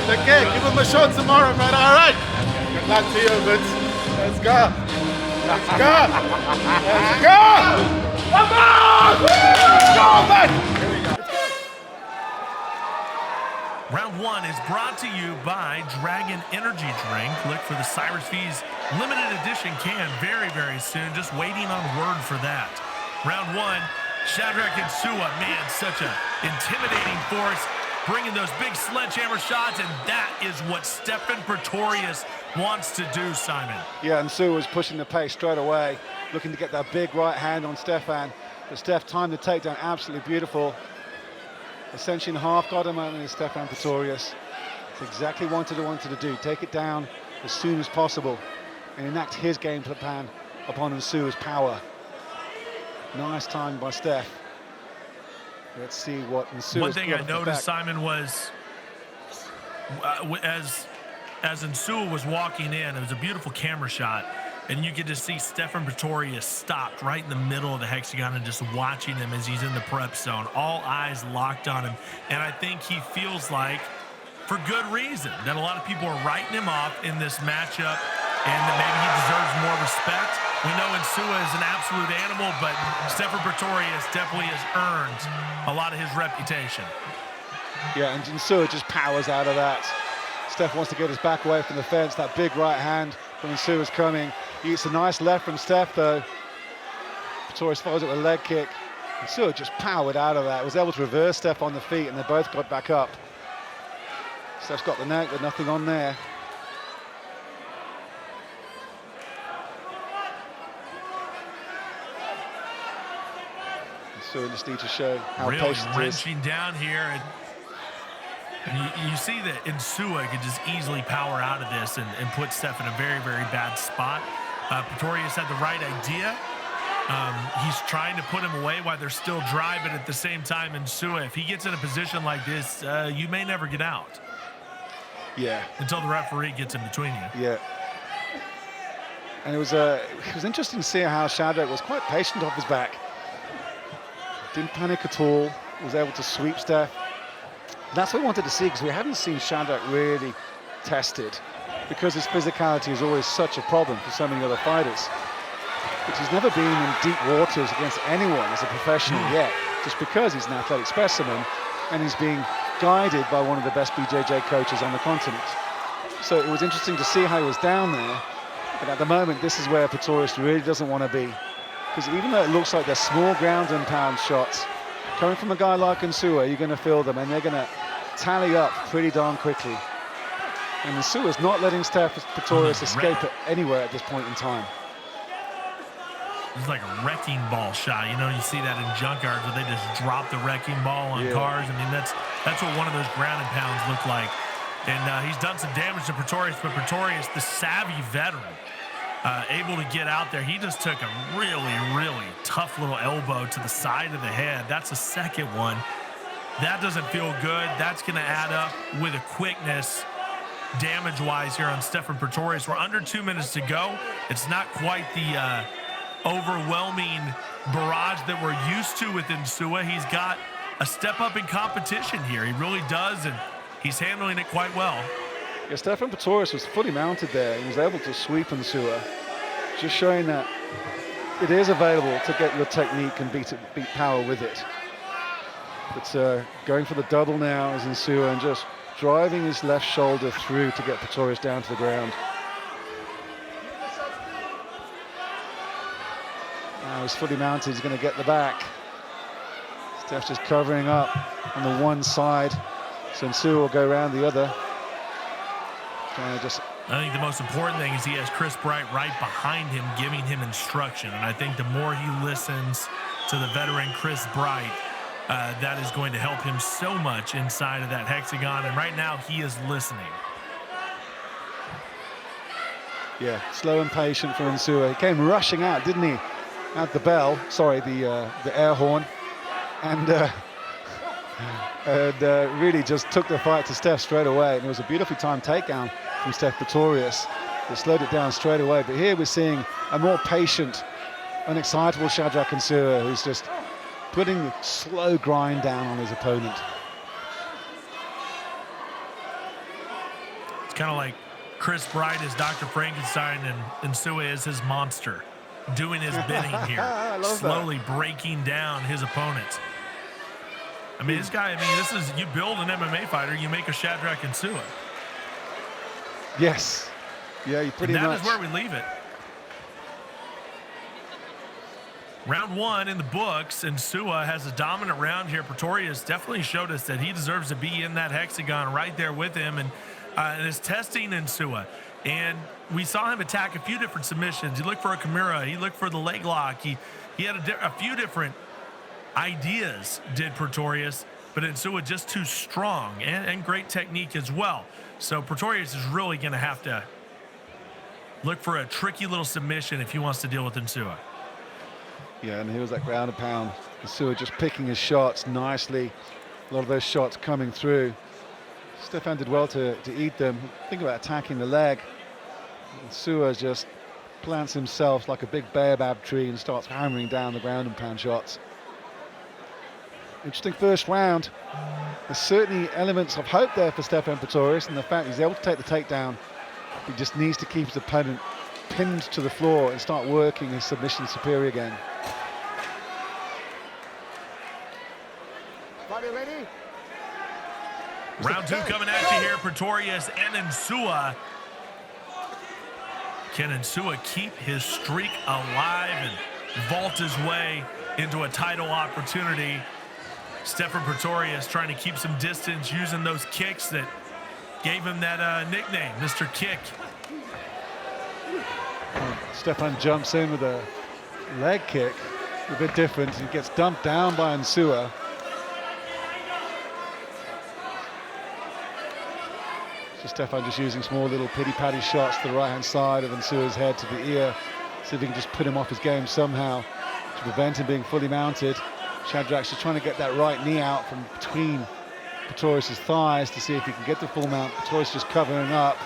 it, okay? Give him a show tomorrow, man. All right. Good luck to you, Vince. Let's go. Let's go. Let's go. Come on! Let's go, man. Here we go. Round one is brought to you by Dragon Energy Drink. Look for the Cyrus Fees limited edition can very, very soon. Just waiting on word for that. Round one, Shadrack and Nsua, man, such an intimidating force, bringing those big sledgehammer shots, and that is what Stefan Pretorius wants to do, Simon. Yeah, and Nsua was pushing the pace straight away, looking to get that big right hand on Stefan. But Steph timed the takedown absolutely beautiful. Essentially in half got him out of Stefan Pretorius. It's exactly what he wanted to do, take it down as soon as possible and enact his game plan upon Nsua's power. Nice time by Steph. Let's see what Nsua's One thing I noticed, Simon, was as Nsua was walking in, it was a beautiful camera shot, and you could just see Stefan Pretorius stopped right in the middle of the hexagon and just watching him as he's in the prep zone. All eyes locked on him, and I think he feels like, for good reason, that a lot of people are writing him off in this matchup and that maybe he deserves more respect. We know Nsua is an absolute animal, but Stefan Pretorius definitely has earned a lot of his reputation. Yeah, and Nsua just powers out of that. Steph wants to get his back away from the fence. That big right hand from Nsua's coming. He gets a nice left from Steph, though. Pretorius follows it with a leg kick. Nsua just powered out of that. Was able to reverse Steph on the feet, and they both got back up. Steph's got the neck, but nothing on there. Nsua just need to show how really patient he is. wrenching down here. And you see that Nsua could just easily power out of this and put Steph in a very, very bad spot. Pretorius had the right idea. He's trying to put him away while they're still dry, but at the same time, Nsua, if he gets in a position like this, you may never get out. Yeah. Until the referee gets in between you. Yeah. And it was interesting to see how Shadrack was quite patient off his back. Didn't panic at all. Was able to sweep Steph. That's what we wanted to see, because we haven't seen Shadrack really tested, because his physicality is always such a problem for so many other fighters. But he's never been in deep waters against anyone as a professional yet, just because he's an athletic specimen and he's being guided by one of the best BJJ coaches on the continent. So it was interesting to see how he was down there, but at the moment this is where Pretorius really doesn't want to be, because even though it looks like they're small ground and pound shots, coming from a guy like Nsua, you're going to feel them and they're going to tally up pretty darn quickly. And Nsua's not letting Steph Pretorius escape it anywhere at this point in time. It's like a wrecking ball shot. You know, you see that in junkyards where they just drop the wrecking ball on cars. I mean, that's what one of those ground and pounds look like. And he's done some damage to Pretorius, but Pretorius, the savvy veteran, able to get out there. He just took a really, really tough little elbow to the side of the head. That's a second one. That doesn't feel good. That's going to add up with a quickness damage-wise here on Stefan Pretorius. We're under 2 minutes to go. It's not quite the overwhelming barrage that we're used to with Nsua. He's got a step up in competition here. He really does, and he's handling it quite well. Yeah, Stefan Pretorius was fully mounted there. He was able to sweep Nsua, just showing that it is available to get your technique and beat power with it. But going for the double now is Nsua and just driving his left shoulder through to get Pretorius down to the ground. Now he's fully mounted, he's going to get the back. Steph's just covering up on the one side, so Nsua will go around the other. I think the most important thing is he has Chris Bright right behind him, giving him instruction. And I think the more he listens to the veteran Chris Bright, that is going to help him so much inside of that hexagon. And right now, he is listening. Yeah, slow and patient for Nsua. He came rushing out, didn't he? At the bell, sorry, the air horn, and really just took the fight to Steph straight away. And it was a beautifully timed takedown from Steph Pretorius. They slowed it down straight away. But here we're seeing a more patient, unexcitable Shadrack Nsua, who's just putting the slow grind down on his opponent. It's kind of like Chris Bright is Dr. Frankenstein and Nsua is his monster, doing his bidding here, slowly breaking down his opponents. I mean, this guy, I mean, this is, you build an MMA fighter, you make a Shadrack Nsua. Yes. Yeah, you pretty much. That is where we leave it. Round 1 in the books, and Nsua has a dominant round here. Pretorius definitely showed us that he deserves to be in that hexagon right there with him, and is testing Nsua. And we saw him attack a few different submissions. He looked for a Kimura. He looked for the leg lock. He had a few different ideas, did Pretorius, but Nsua just too strong and great technique as well. So Pretorius is really going to have to look for a tricky little submission if he wants to deal with Nsua. Yeah, and he was that ground and pound. Nsua just picking his shots nicely. A lot of those shots coming through. Stefan did well to eat them. Think about attacking the leg. Nsua just plants himself like a big baobab tree and starts hammering down the ground and pound shots. Interesting first round. There's certainly elements of hope there for Stefan Pretorius, and the fact he's able to take the takedown. He just needs to keep his opponent pinned to the floor and start working his submission superior game. Body ready? Round 2 coming at you here, Pretorius and Nsua. Can Nsua keep his streak alive and vault his way into a title opportunity? Stefan Pretorius trying to keep some distance using those kicks that gave him that nickname, Mr. Kick. Stefan jumps in with a leg kick, a bit different. He gets dumped down by Nsua. So Stefan just using small little pity-patty shots to the right-hand side of Nsua's head to the ear. See if he can just put him off his game somehow to prevent him being fully mounted. Shadrack's just trying to get that right knee out from between Pretorius' thighs to see if he can get the full mount. Pretorius just covering up.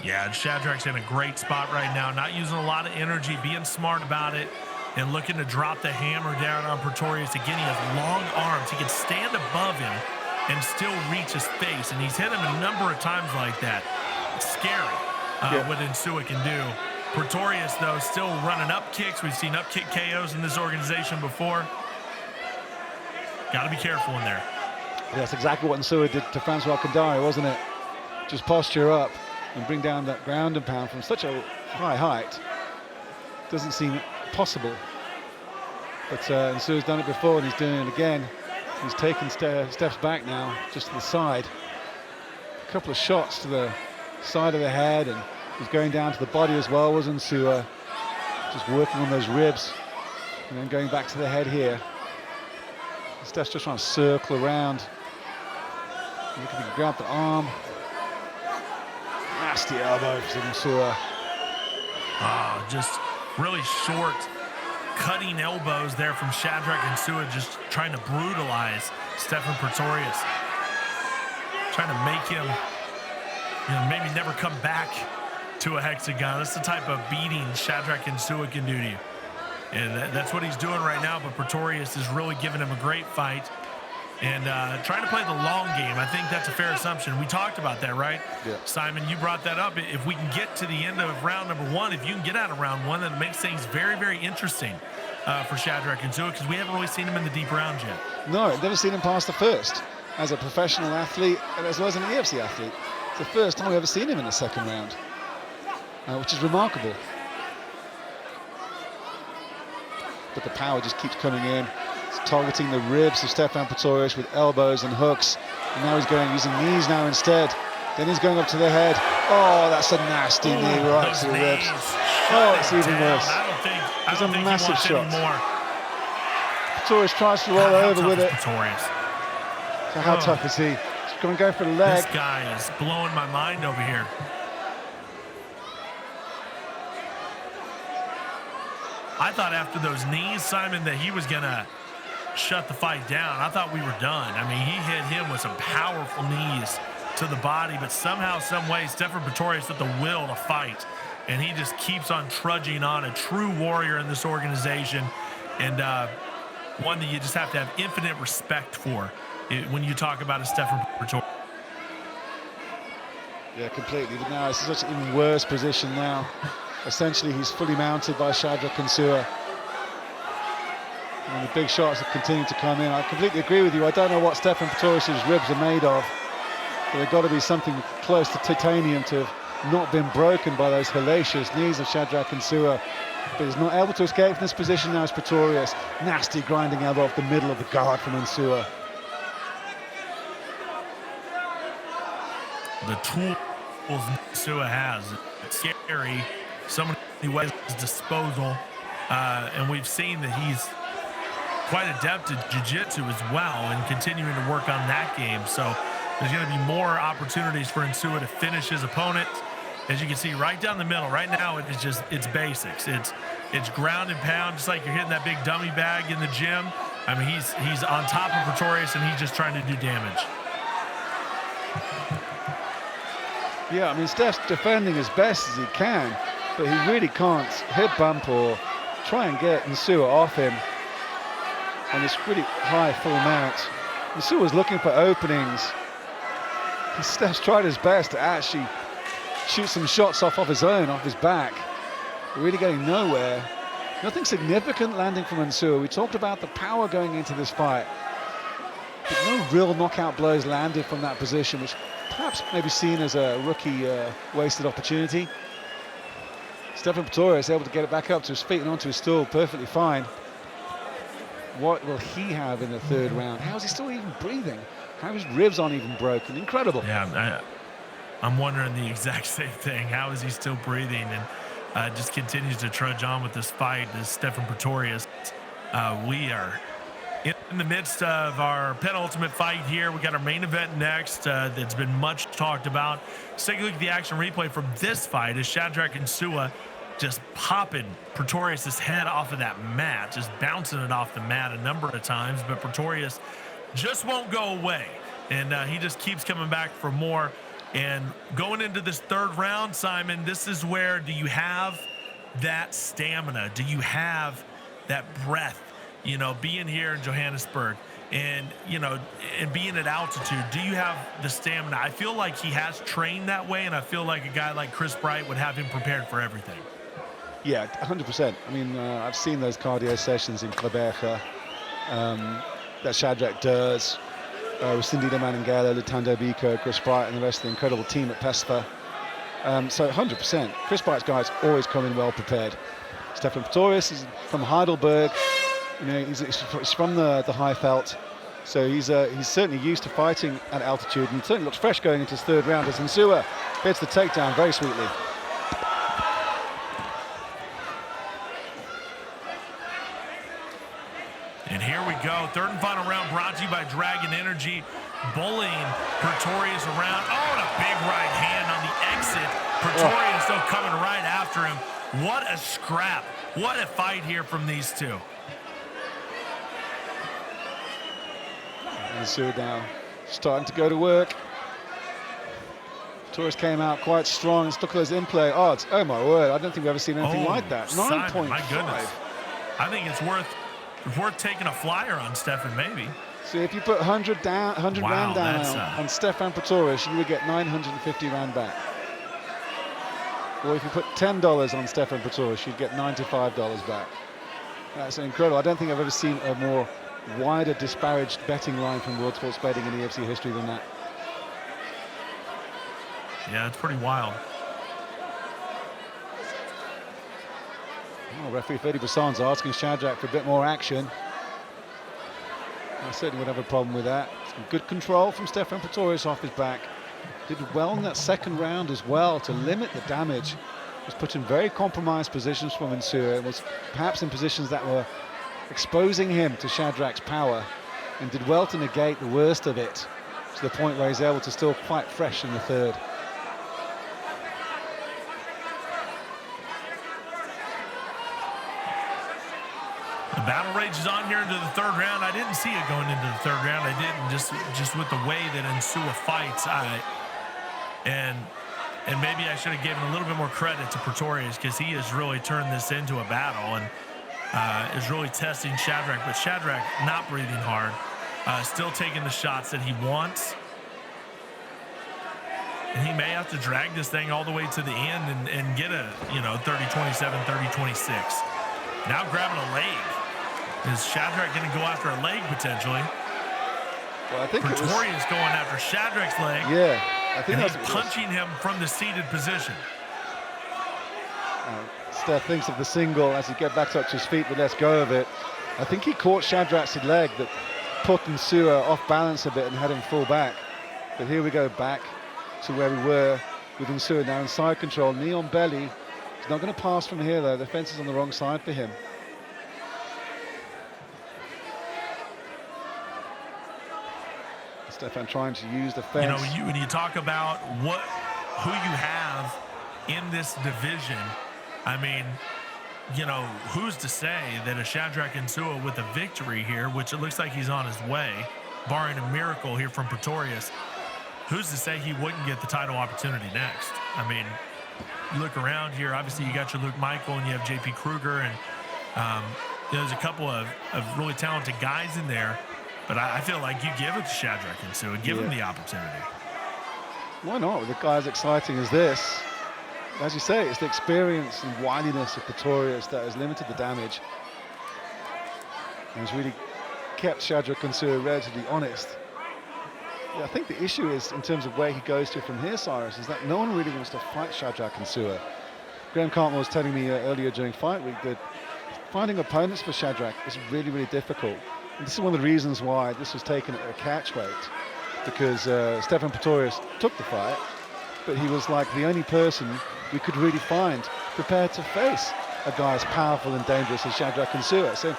Yeah, and Shadrack's in a great spot right now, not using a lot of energy, being smart about it, and looking to drop the hammer down on Pretorius. Again, he has long arms. He can stand above him and still reach his face, and he's hit him a number of times like that. It's scary what Nsua can do. Pretorius, though, still running up kicks. We've seen up kick KOs in this organization before. Got to be careful in there. Yeah, that's exactly what Nsua did to Francois Kandari, wasn't it? Just posture up and bring down that ground and pound from such a high height. Doesn't seem possible. But Nsua's done it before and he's doing it again. He's taking steps back now, just to the side. A couple of shots to the side of the head, and he's going down to the body as well, was Nsua. Just working on those ribs and then going back to the head here. Steph's just trying to circle around. Look at him grab the arm. Nasty elbow from Nsua. Just really short, cutting elbows there from Shadrack and Nsua, just trying to brutalize Stefan Pretorius. Trying to make him, maybe never come back to a hexagon. That's the type of beating Shadrack and Nsua can do to you. And that's what he's doing right now, but Pretorius is really giving him a great fight and trying to play the long game. I think that's a fair assumption. We talked about that, right? Yeah. Simon, you brought that up. If we can get to the end of round number 1, if you can get out of round 1, then it makes things very, very interesting for Shadrack and Nsua, because we haven't really seen him in the deep rounds yet. No, I've never seen him past the first as a professional athlete and as well as an EFC athlete. It's the first time we've ever seen him in the second round, which is remarkable. But the power just keeps coming in. It's targeting the ribs of Stefan Pretorius with elbows and hooks. And now he's going using knees now instead. Then he's going up to the head. Oh, that's a nasty knee right to the ribs. Oh, it's even worse. It's a massive shot. Pretorius tries to roll over with it. Pretorius. So how tough is he? He's going to go for the leg. This guy is blowing my mind over here. I thought after those knees, Simon, that he was going to shut the fight down. I thought we were done. I mean, he hit him with some powerful knees to the body, but somehow, some way, Stefan Pretorius with the will to fight, and he just keeps on trudging on, a true warrior in this organization. And one that you just have to have infinite respect for when you talk about a Stefan Pretorius. Yeah, completely. But now it's such an even worse position now. Essentially, he's fully mounted by Shadrack and Nsua. And the big shots have continued to come in. I completely agree with you. I don't know what Stefan Pretorius' ribs are made of, but they've got to be something close to titanium to have not been broken by those hellacious knees of Shadrack and Nsua. But he's not able to escape from this position now as Pretorius. Nasty grinding elbow off the middle of the guard from Nsua. The tools Nsua has, it's scary. So many ways at his disposal, and we've seen that he's quite adept at jiu-jitsu as well, and continuing to work on that game. So there's going to be more opportunities for Nsua to finish his opponent. As you can see, right down the middle. Right now, it's basics. It's ground and pound, just like you're hitting that big dummy bag in the gym. I mean, he's on top of Pretorius, and he's just trying to do damage. Yeah, I mean, Steph's defending as best as he can, but he really can't hip bump or try and get Nsua off him on this really high full mount. Nsua's looking for openings. Steph's tried his best to actually shoot some shots off his own, off his back. Really getting nowhere. Nothing significant landing from Nsua. We talked about the power going into this fight, but no real knockout blows landed from that position, which perhaps maybe seen as a rookie wasted opportunity. Stefan Pretorius able to get it back up to his feet and onto his stool perfectly fine. What will he have in the third round? How is he still even breathing? How his ribs aren't even broken? Incredible. Yeah, I'm wondering the exact same thing. How is he still breathing? And just continues to trudge on with this fight as Stefan Pretorius. We are in the midst of our penultimate fight here. We got our main event next that's been much talked about. Let's take a look at the action replay from this fight as Shadrack and Nsua just popping Pretorius' head off of that mat, just bouncing it off the mat a number of times, but Pretorius just won't go away, and he just keeps coming back for more. And going into this third round, Simon, this is where, do you have that stamina? Do you have that breath? You know, being here in Johannesburg and, you know, and being at altitude, do you have the stamina? I feel like he has trained that way, and I feel like a guy like Chris Bright would have him prepared for everything. Yeah, 100%. I mean, I've seen those cardio sessions in Kleberga that Shadrack does with Cindy Manangala, Lutando Biko, Chris Bright, and the rest of the incredible team at PESFA. So 100%. Chris Bright's guys always come in well prepared. Stefan Pretorius is from Heidelberg. You know, he's from the high felt, so he's certainly used to fighting at altitude, and certainly looks fresh going into his third round as Nsua hits the takedown very sweetly. And here we go, third and final round brought to you by Dragon Energy, bullying Pretorius around. Oh, and a big right hand on the exit. Pretorius still coming right after him. What a scrap. What a fight here from these two. Nsua now starting to go to work. Pretorius came out quite strong and stuck those in-play odds. Oh my word, I don't think we've ever seen anything like that. 9.5. My goodness. I think it's worth taking a flyer on Stefan, maybe. So if you put 100 rand down on Stefan Pretorius, you would get 950 rand back. Or if you put $10 on Stefan Pretorius, you'd get $95 back. That's incredible. I don't think I've ever seen a more wider disparaged betting line from World Sports Betting in EFC history than that. Yeah, it's pretty wild. Oh, referee Freddy Brissan's asking Shadrack for a bit more action. I certainly would have a problem with that. Some good control from Stefan Pretorius off his back. Did well in that second round as well to limit the damage. Was put in very compromised positions from Nsua. It was perhaps in positions that were exposing him to Shadrack's power, and did well to negate the worst of it to the point where he's able to still fight fresh in the third. The battle rages on here into the third round. I didn't see it going into the third round. I didn't, just with the way that Nsua fights. And maybe I should have given a little bit more credit to Pretorius, because he has really turned this into a battle. And is really testing Shadrack, but Shadrack not breathing hard, still taking the shots that he wants. And he may have to drag this thing all the way to the end and get a, 30-27, 30-26. Now grabbing a leg. Is Shadrack going to go after a leg potentially? Well, I think Pretorius going after Shadrack's leg. Yeah, I think and he's punching him from the seated position. Steph thinks of the single as he gets back up to his feet, but lets go of it. I think he caught Shadrack's leg that put Nsua off balance a bit and had him fall back. But here we go back to where we were with Nsua now in side control, knee on belly. He's not going to pass from here though. The fence is on the wrong side for him. Stefan trying to use the fence. When you talk about who you have in this division, I mean, who's to say that a Shadrack Nsua with a victory here, which it looks like he's on his way, barring a miracle here from Pretorius, who's to say he wouldn't get the title opportunity next? I mean, you look around here, obviously you got your Luke Michael and you have JP Kruger, and there's a couple of really talented guys in there. But I feel like you give it to Shadrack Nsua, give him the opportunity. Why not? With a guy as exciting as this, as you say, it's the experience and wildiness of Pretorius that has limited the damage. And has really kept Shadrack Nsua relatively honest. Yeah, I think the issue is, in terms of where he goes to from here, Cyrus, is that no one really wants to fight Shadrack Nsua. Graham Cartmore was telling me earlier during fight week that finding opponents for Shadrack is really, really difficult. And this is one of the reasons why this was taken at a catch weight, because Stefan Pretorius took the fight, but he was like the only person we could really find prepared to face a guy as powerful and dangerous as Shadrack Nsua. So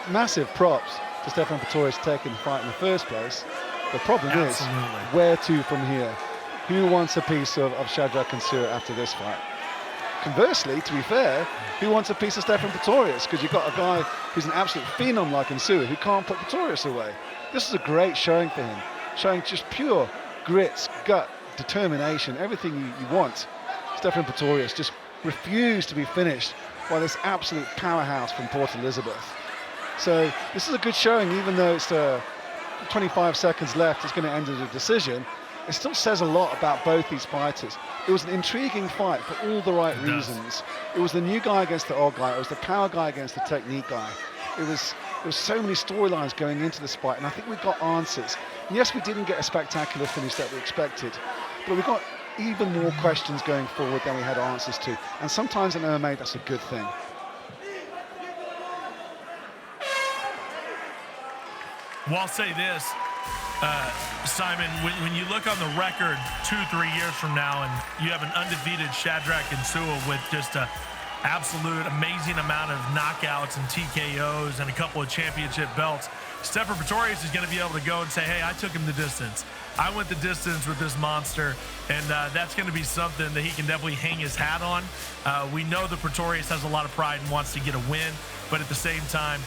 massive props to Stefan Pretorius taking the fight in the first place. The problem is, where to from here? Who wants a piece of Shadrack Nsua after this fight? Conversely, to be fair, who wants a piece of Stefan Pretorius? Because you've got a guy who's an absolute phenom like Nsua who can't put Pretorius away. This is a great showing for him, showing just pure grit, gut, determination, everything you want. Stefan Pretorius just refused to be finished by this absolute powerhouse from Port Elizabeth. So this is a good showing, even though it's 25 seconds left, it's going to end in a decision. It still says a lot about both these fighters. It was an intriguing fight for all the right reasons. It was the new guy against the old guy. It was the power guy against the technique guy. There was so many storylines going into this fight, and I think we got answers. And yes, we didn't get a spectacular finish that we expected, but we got even more questions going forward than we had answers to. And sometimes in MMA, that's a good thing. Well, I'll say this, Simon, when you look on the record 2-3 years from now and you have an undefeated Shadrack Nsua with just an absolute amazing amount of knockouts and TKOs and a couple of championship belts, Stefan Pretorius is going to be able to go and say, hey, I took him the distance. I went the distance with this monster, and that's going to be something that he can definitely hang his hat on. We know that Pretorius has a lot of pride and wants to get a win, but at the same time,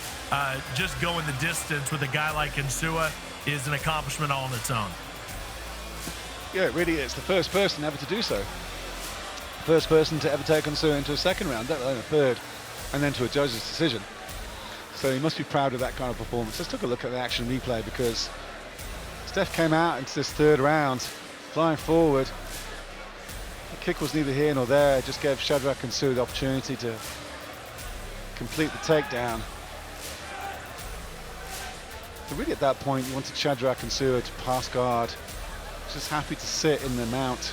just going the distance with a guy like Nsua is an accomplishment all on its own. Yeah, it really is. The first person ever to do so. First person to ever take Nsua into a second round, let alone a third, and then to a judge's decision. So he must be proud of that kind of performance. Let's take a look at the action replay, because Steph came out into this third round flying forward. The kick was neither here nor there. It just gave Shadrack Nsua the opportunity to complete the takedown. But really at that point, you wanted Shadrack Nsua to pass guard. Just happy to sit in the mount,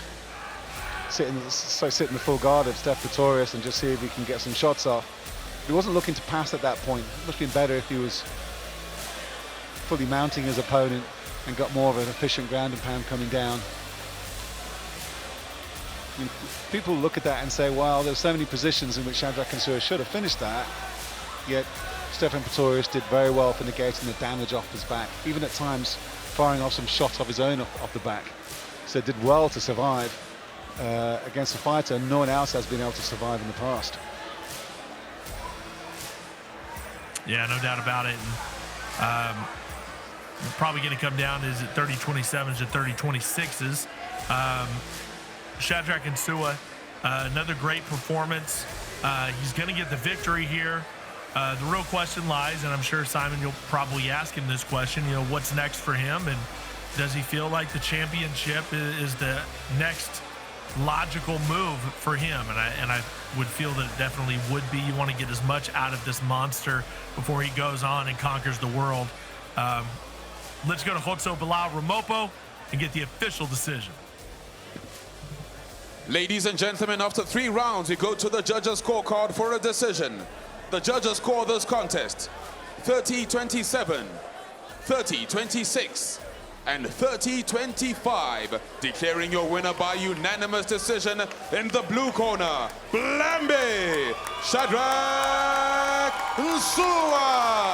sit in the full guard of Steph Pretorius and just see if he can get some shots off. He wasn't looking to pass at that point. It must have been better if he was fully mounting his opponent and got more of an efficient ground and pound coming down. I mean, people look at that and say, well, there's so many positions in which Shadrack Nsua should have finished that, yet Stefan Pretorius did very well for negating the damage off his back, even at times firing off some shots of his own off the back. So did well to survive against a fighter no one else has been able to survive in the past. Yeah, no doubt about it. And, probably going to come down, is it 30-27s or 30-26s? Shadrack Nsua, another great performance. He's going to get the victory here. The real question lies, and I'm sure, Simon, you'll probably ask him this question, what's next for him, and does he feel like the championship is the next logical move for him? And I would feel that it definitely would be. You want to get as much out of this monster before he goes on and conquers the world. Let's go to Khotso Bilal Ramopo and get the official decision. Ladies and gentlemen, after 3 rounds, we go to the judges' scorecard for a decision. The judges score this contest 30-27, 30-26, and 30-25, declaring your winner by unanimous decision in the blue corner, Blambe Shadrack Nsua.